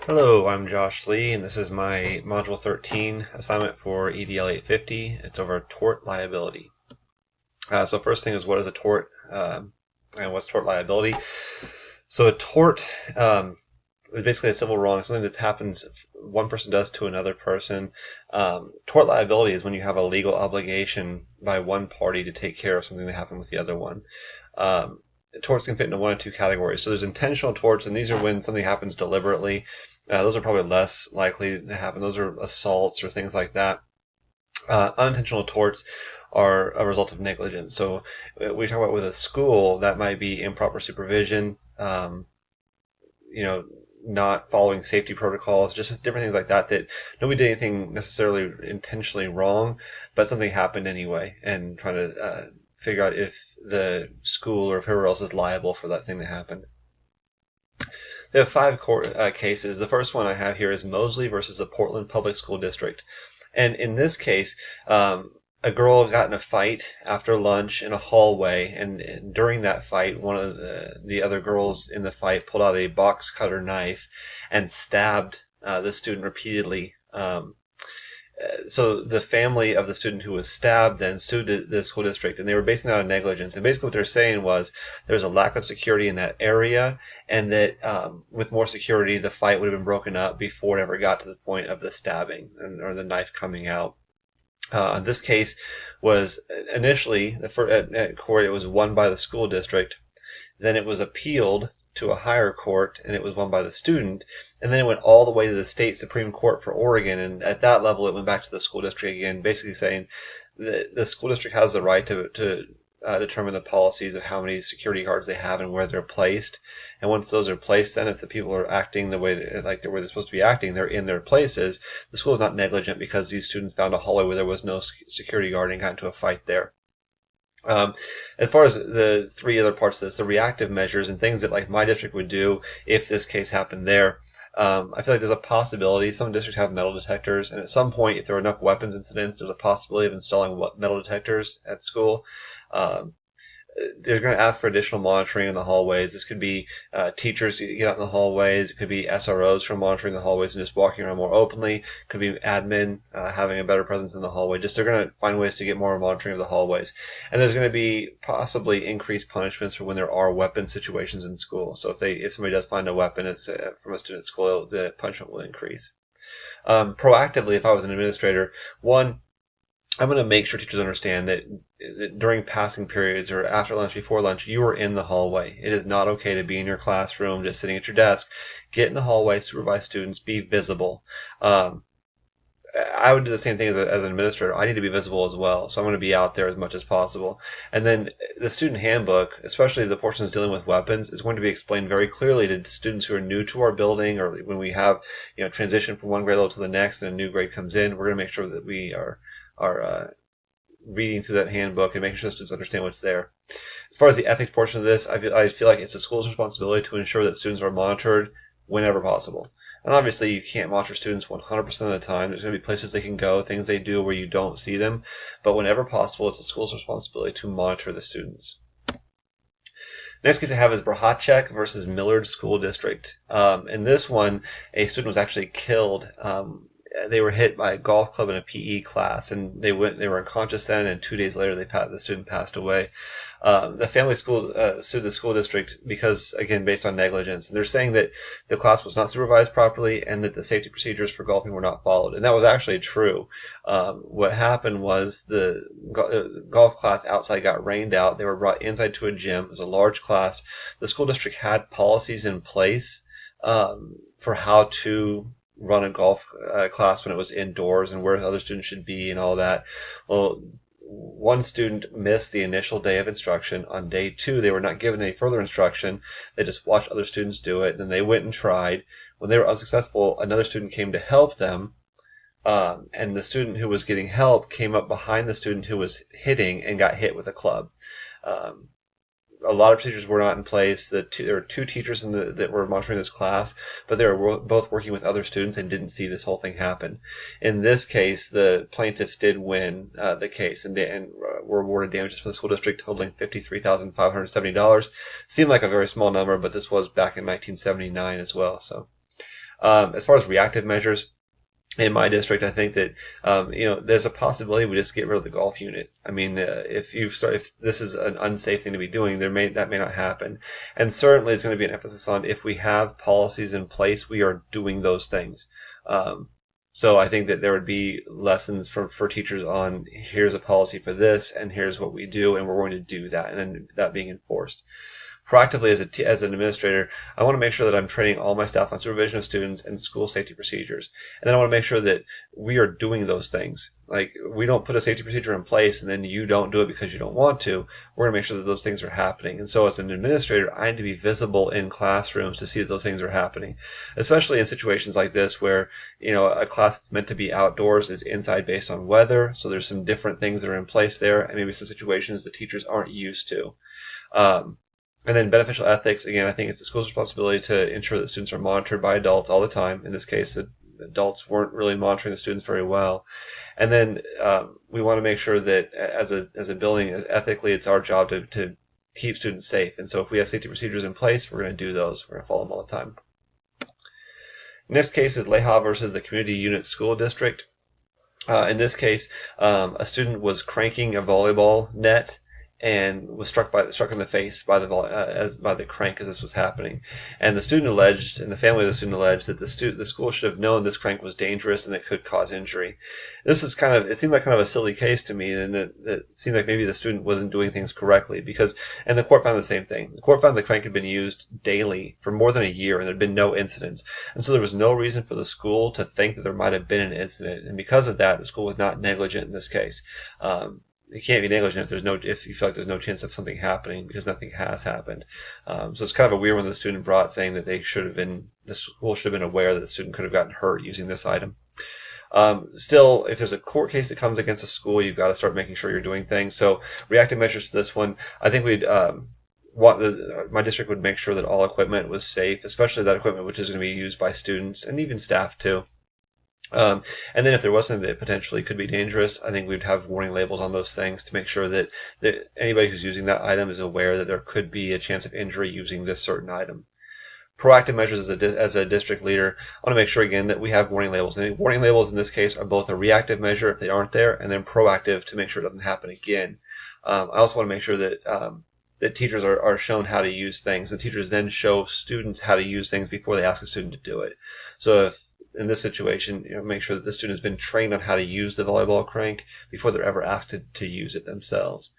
Hello, I'm Josh Lee, and this is my Module 13 assignment for EDL 850. It's over tort liability. So first thing is, what is a tort, and what's tort liability? So a tort is basically a civil wrong, something that happens, one person does to another person. Tort liability is when you have a legal obligation by one party to take care of something that happened with the other one. Um, Torts can fit into one of two categories. So there's intentional torts, and these are when something happens deliberately. Those are probably less likely to happen. Those are assaults or things like that. Unintentional torts are a result of negligence. So we talk about with a school, that might be improper supervision, you know, not following safety protocols, just different things like that, that nobody did anything necessarily intentionally wrong, but something happened anyway, and trying to figure out if the school or if whoever else is liable for that thing that happened. There are five court cases. The first one I have here is Mosley versus the Portland Public School District. And in this case, a girl got in a fight after lunch in a hallway, and during that fight, one of the other girls in the fight pulled out a box cutter knife and stabbed the student repeatedly. So the family of the student who was stabbed then sued the school district, and they were basing that on negligence. And basically what they're saying was there's a lack of security in that area, and that with more security, the fight would have been broken up before it ever got to the point of the stabbing or the knife coming out. This case was initially, at court, it was won by the school district. Then it was appealed to a higher court, and it was won by the student. And then it went all the way to the state Supreme Court for Oregon, and at that level, it went back to the school district again, basically saying the school district has the right to determine the policies of how many security guards they have and where they're placed. And once those are placed, then if the people are acting the way they're supposed to be acting, they're in their places. The school is not negligent because these students found a hallway where there was no security guard and got into a fight there. As far as the three other parts of this, the reactive measures and things that like my district would do if this case happened there, I feel like there's a possibility. Some districts have metal detectors, and at some point, if there are enough weapons incidents, there's a possibility of installing metal detectors at school. Um, they're going to ask for additional monitoring in the hallways. This could be teachers to get out in the hallways. It could be SROs for monitoring the hallways and just walking around more openly. It could be admin having a better presence in the hallway. Just they're going to find ways to get more monitoring of the hallways. And there's going to be possibly increased punishments for when there are weapon situations in school. So if somebody does find a weapon from a student at school, the punishment will increase. Proactively, if I was an administrator, one, I'm going to make sure teachers understand that during passing periods or after lunch, before lunch, you are in the hallway. It is not okay to be in your classroom just sitting at your desk. Get in the hallway, supervise students, be visible. I would do the same thing as an administrator. I need to be visible as well, so I'm going to be out there as much as possible. And then the student handbook, especially the portions dealing with weapons, is going to be explained very clearly to students who are new to our building, or when we have transition from one grade level to the next and a new grade comes in. We're going to make sure that we are reading through that handbook and making sure the students understand what's there. As far as the ethics portion of this, I feel like it's the school's responsibility to ensure that students are monitored whenever possible. And obviously, you can't monitor students 100% of the time. There's going to be places they can go, things they do where you don't see them. But whenever possible, it's the school's responsibility to monitor the students. Next case I have is Brahacek versus Millard School District. In this one, a student was actually killed. They were hit by a golf club in a PE class, and they were unconscious then, and 2 days later the student passed away. The family sued the school district because, again, based on negligence. And they're saying that the class was not supervised properly and that the safety procedures for golfing were not followed. And that was actually true. What happened was the golf class outside got rained out. They were brought inside to a gym. It was a large class. The school district had policies in place for how to run a golf class when it was indoors and where other students should be and all that. Well, one student missed the initial day of instruction. On day 2, they were not given any further instruction. They just watched other students do it. Then they went and tried. When they were unsuccessful, another student came to help them. And the student who was getting help came up behind the student who was hitting and got hit with a club. A lot of teachers were not in place. There were 2 teachers that were monitoring this class, but they were both working with other students and didn't see this whole thing happen. In this case, the plaintiffs did win the case and were awarded damages for the school district totaling $53,570. Seemed like a very small number, but this was back in 1979 as well. So As far as reactive measures, in my district, I think that there's a possibility we just get rid of the golf unit. I mean, if this is an unsafe thing to be doing, that may not happen, and certainly it's going to be an emphasis on if we have policies in place, we are doing those things. So I think that there would be lessons for teachers on here's a policy for this, and here's what we do, and we're going to do that, and then that being enforced. Proactively as an administrator, I want to make sure that I'm training all my staff on supervision of students and school safety procedures. And then I want to make sure that we are doing those things. Like, we don't put a safety procedure in place and then you don't do it because you don't want to. We're going to make sure that those things are happening. And so as an administrator, I need to be visible in classrooms to see that those things are happening, especially in situations like this where, a class that's meant to be outdoors is inside based on weather. So there's some different things that are in place there, and maybe some situations the teachers aren't used to. And then beneficial ethics, again, I think it's the school's responsibility to ensure that students are monitored by adults all the time. In this case, the adults weren't really monitoring the students very well. And then we want to make sure that as a building, ethically, it's our job to keep students safe. And so if we have safety procedures in place, we're going to do those. We're going to follow them all the time. Next case is Leha versus the Community Unit School District. In this case, a student was cranking a volleyball net and was struck in the face by the crank as this was happening. And the student alleged, and the family of the student alleged, that the school should have known this crank was dangerous and it could cause injury. It seemed like kind of a silly case to me, and it seemed like maybe the student wasn't doing things correctly and the court found the same thing. The court found the crank had been used daily for more than a year and there had been no incidents. And so there was no reason for the school to think that there might have been an incident. And because of that, the school was not negligent in this case. You can't be negligent if you feel like there's no chance of something happening because nothing has happened. So it's kind of a weird one the student brought, saying that the school should have been aware that the student could have gotten hurt using this item. Still, if there's a court case that comes against a school, you've got to start making sure you're doing things. So reactive measures to this one, I think my district would make sure that all equipment was safe, especially that equipment which is going to be used by students and even staff too. And then if there was something that potentially could be dangerous, I think we'd have warning labels on those things to make sure that anybody who's using that item is aware that there could be a chance of injury using this certain item. Proactive measures as a district leader, I want to make sure again that we have warning labels. And warning labels in this case are both a reactive measure if they aren't there, and then proactive to make sure it doesn't happen again. I also want to make sure that teachers are shown how to use things, and teachers then show students how to use things before they ask a student to do it. So if in this situation, make sure that the student has been trained on how to use the volleyball crank before they're ever asked to use it themselves.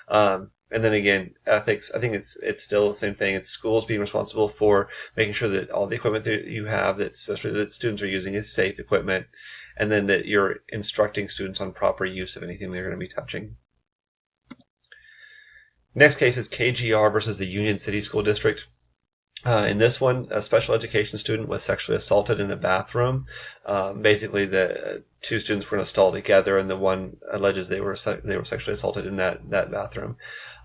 And then again, ethics, I think it's still the same thing. It's schools being responsible for making sure that all the equipment that you have, especially that students are using, is safe equipment, and then that you're instructing students on proper use of anything they're going to be touching. Next case is KGR versus the Union City School District. In this one, a special education student was sexually assaulted in a bathroom. Basically, the two students were in a stall together, and the one alleges they were sexually assaulted in that bathroom.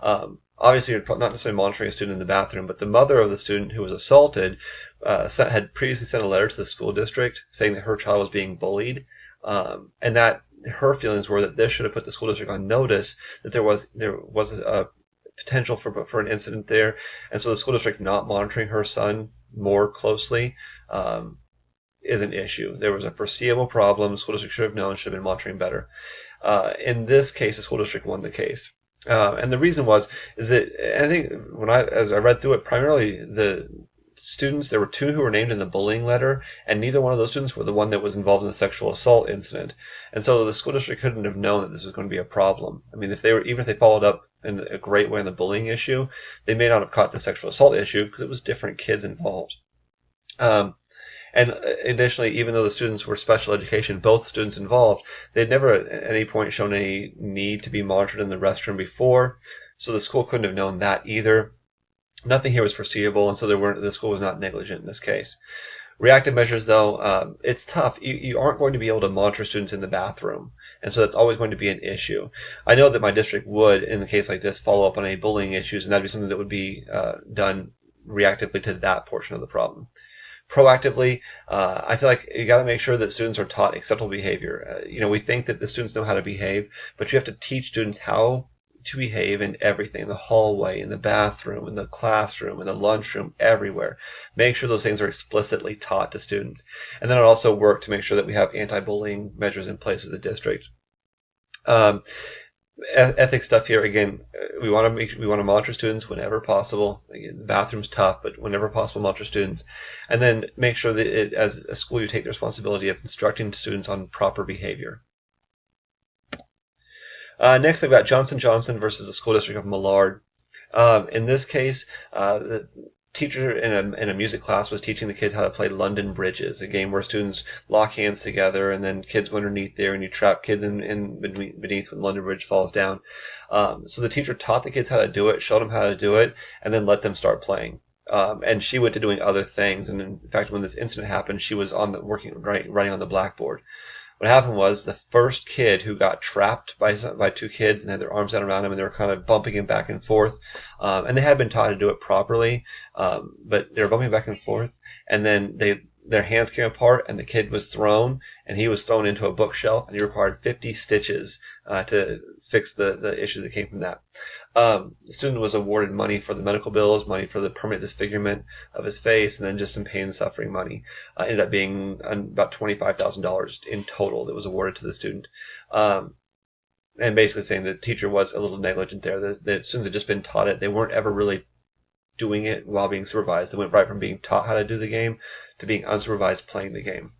Obviously, you're not necessarily monitoring a student in the bathroom, but the mother of the student who was assaulted had previously sent a letter to the school district saying that her child was being bullied, and that her feelings were that this should have put the school district on notice that there was a potential for an incident there, and so the school district not monitoring her son more closely is an issue. There was a foreseeable problem. The school district should have known, should have been monitoring better. In this case, the school district won the case. And the reason is that I think as I read through it, primarily the students, there were two who were named in the bullying letter, and neither one of those students were the one that was involved in the sexual assault incident. And so the school district couldn't have known that this was going to be a problem. I mean, even if they followed up in a great way on the bullying issue, they may not have caught the sexual assault issue because it was different kids involved. And additionally, even though the students were special education, both students involved, they had never at any point shown any need to be monitored in the restroom before, so the school couldn't have known that either. Nothing here was foreseeable, and so the school was not negligent in this case. Reactive measures, though, it's tough. You aren't going to be able to monitor students in the bathroom, and so that's always going to be an issue. I know that my district would, in a case like this, follow up on any bullying issues, and that would be something that would be done reactively to that portion of the problem. Proactively, I feel like you got to make sure that students are taught acceptable behavior. We think that the students know how to behave, but you have to teach students how to behave in everything, in the hallway, in the bathroom, in the classroom, in the lunchroom, everywhere. Make sure those things are explicitly taught to students. And then I'll also work to make sure that we have anti-bullying measures in place as a district. Ethics stuff here again. We want to monitor students whenever possible. Again, the bathroom's tough, but whenever possible, monitor students, and then make sure that as a school you take the responsibility of instructing students on proper behavior. Next, I've got Johnson Johnson versus the School District of Millard. In this case, the teacher in a music class was teaching the kids how to play London Bridges, a game where students lock hands together and then kids go underneath there and you trap kids in beneath when London Bridge falls down. So the teacher taught the kids how to do it, showed them how to do it, and then let them start playing. And she went to doing other things. And in fact, when this incident happened, she was writing on the blackboard. What happened was the first kid who got trapped by two kids and had their arms out around him and they were kind of bumping him back and forth. And they had been taught to do it properly, but they were bumping back and forth. And then their hands came apart and the kid was thrown and he was thrown into a bookshelf and he required 50 stitches to fix the issues that came from that. The student was awarded money for the medical bills, money for the permanent disfigurement of his face, and then just some pain and suffering money. Ended up being about $25,000 in total that was awarded to the student. And basically saying the teacher was a little negligent there. The students had just been taught it. They weren't ever really doing it while being supervised. They went right from being taught how to do the game to being unsupervised playing the game.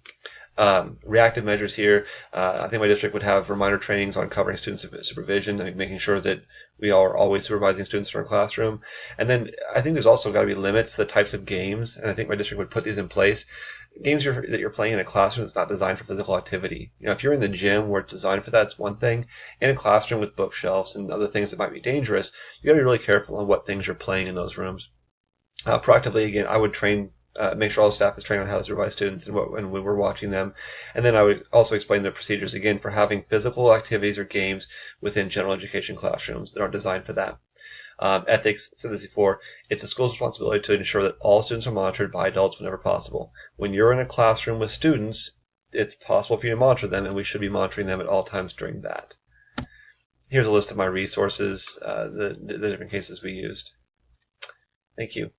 Reactive measures here. I think my district would have reminder trainings on covering student supervision and making sure that we are always supervising students in our classroom. And then I think there's also got to be limits to the types of games, and I think my district would put these in place. Games that you're playing in a classroom that's not designed for physical activity. If you're in the gym where it's designed for that, it's one thing. In a classroom with bookshelves and other things that might be dangerous, you got to be really careful on what things you're playing in those rooms. Proactively, again, I would make sure all the staff is trained on how to supervise students and when we're watching them. And then I would also explain the procedures, again, for having physical activities or games within general education classrooms that aren't designed for that. Ethics, said this before, it's the school's responsibility to ensure that all students are monitored by adults whenever possible. When you're in a classroom with students, it's possible for you to monitor them, and we should be monitoring them at all times during that. Here's a list of my resources, the different cases we used. Thank you.